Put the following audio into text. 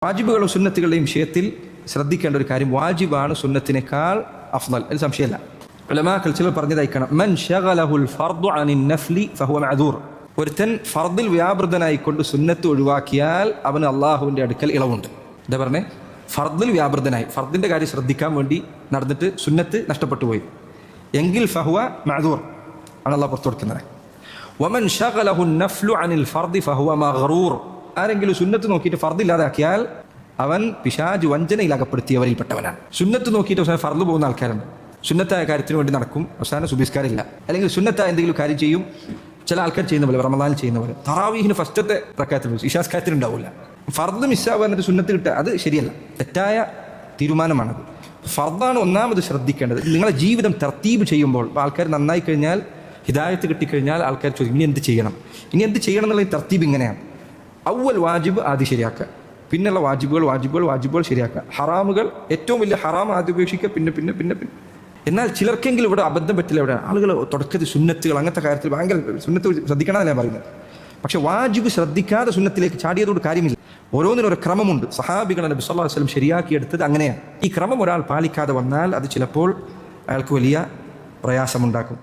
വാജിബുകളും സുന്നത്തുകളുടെയും വിഷയത്തിൽ ശ്രദ്ധിക്കേണ്ട ഒരു കാര്യം, വാജിബാണ് സുന്നത്തിനേക്കാൾ അഫ്ളൽ, അതിൽ സംശയമല്ല. ഉലമാക്കൾ ചിലർ പറഞ്ഞതായിക്കണം, മൻ ശഗലഹുൽ ഫർദു അനിൻ നഫ്ലി ഫഹുവ മഅദൂർ. ഒരുത്തൻ ഫർദിൽ വ്യാപൃതനായിക്കൊണ്ട് സുന്നത്ത് ഒഴിവാക്കിയാൽ അവന് അള്ളാഹുവിൻ്റെ അടുക്കൽ ഇളവുണ്ട്. എന്താ പറഞ്ഞേ? ഫർദിൽ വ്യാപൃതനായി, ഫർദിൻ്റെ കാര്യം ശ്രദ്ധിക്കാൻ വേണ്ടി നടന്നിട്ട് സുന്നത്ത് നഷ്ടപ്പെട്ടു പോയി എങ്കിൽ ഫഹുവ മഅദൂർ ആണ് അള്ളാഹ് പുറത്തു കൊടുക്കുന്നത്. വമൻ ശഗലഹുൻ നഫ്ലു അനിൽ ഫർദി ഫഹുവ മഗ്റൂർ. ആരെങ്കിലും സുന്നത്ത് നോക്കിയിട്ട് ഫർദ് ഇല്ലാതാക്കിയാൽ അവൻ പിശാച് വഞ്ചനയിൽ അകപ്പെടുത്തിയവരിൽപ്പെട്ടവനാണ്. സുന്നത്ത് നോക്കിയിട്ട് അവസാനം ഫർദ് പോകുന്ന ആൾക്കാരുണ്ട്. സുന്നത്തായ കാര്യത്തിന് വേണ്ടി നടക്കും, അവസാനം സുബഹിസ്കാരമില്ല. അല്ലെങ്കിൽ സുന്നത്തായ എന്തെങ്കിലും കാര്യം ചെയ്യും, ചില ആൾക്കാർ ചെയ്യുന്ന പോലെ, റമദാനിൽ ചെയ്യുന്ന പോലെ. തറാവീഹിന് ഫസ്റ്റത്തെ റക്അത്തിൽ ഇശാസ്കാരത്തിന് ഉണ്ടാവില്ല. ഫർദ് മിസ്സാവുക എന്നിട്ട് സുന്നത്ത് കിട്ടുക, അത് ശരിയല്ല, തെറ്റായ തീരുമാനമാണത്. ഫർദാണ് ഒന്നാമത് ശ്രദ്ധിക്കേണ്ടത്. നിങ്ങളെ ജീവിതം തർത്തീബ് ചെയ്യുമ്പോൾ ആൾക്കാർ നന്നായി കഴിഞ്ഞാൽ, ഹിദായത്ത് കിട്ടിക്കഴിഞ്ഞാൽ ആൾക്കാർ ചോദിക്കും ഇനി എന്ത് ചെയ്യണം എന്നുള്ള ഈ തർത്തീബ് ഇങ്ങനെയാണ്. അവൽ വാജിബ് ആദ്യം ശരിയാക്കുക, പിന്നെയുള്ള വാജിബുകൾ ശരിയാക്കുക. ഹറാമുകൾ, ഏറ്റവും വലിയ ഹറാം ആദ്യം ഉപേക്ഷിക്കുക, പിന്നെ പിന്നെ പിന്നെ പിന്നെ എന്നാൽ ചിലർക്കെങ്കിലും ഇവിടെ അബദ്ധം പറ്റില്ല. ഇവിടെ ആളുകൾ തുടക്കത്തിൽ സുന്നത്തുകൾ അങ്ങനത്തെ കാര്യത്തിൽ ഭയങ്കര സുന്നത്ത് ശ്രദ്ധിക്കണമെന്നല്ല പറയുന്നത്. പക്ഷെ വാജിബ് ശ്രദ്ധിക്കാതെ സുന്നത്തിലേക്ക് ചാടിയതോട് കാര്യമില്ല. ഓരോന്നിനും ഒരു ക്രമമുണ്ട്. സഹാബികൾ നബി സല്ലല്ലാഹു അലൈഹി വസല്ലം ശരിയാക്കിയെടുത്തത് അങ്ങനെയാണ്. ഈ ക്രമം ഒരാൾ പാലിക്കാതെ വന്നാൽ അത് ചിലപ്പോൾ അയാൾക്ക് വലിയ പ്രയാസമുണ്ടാക്കും.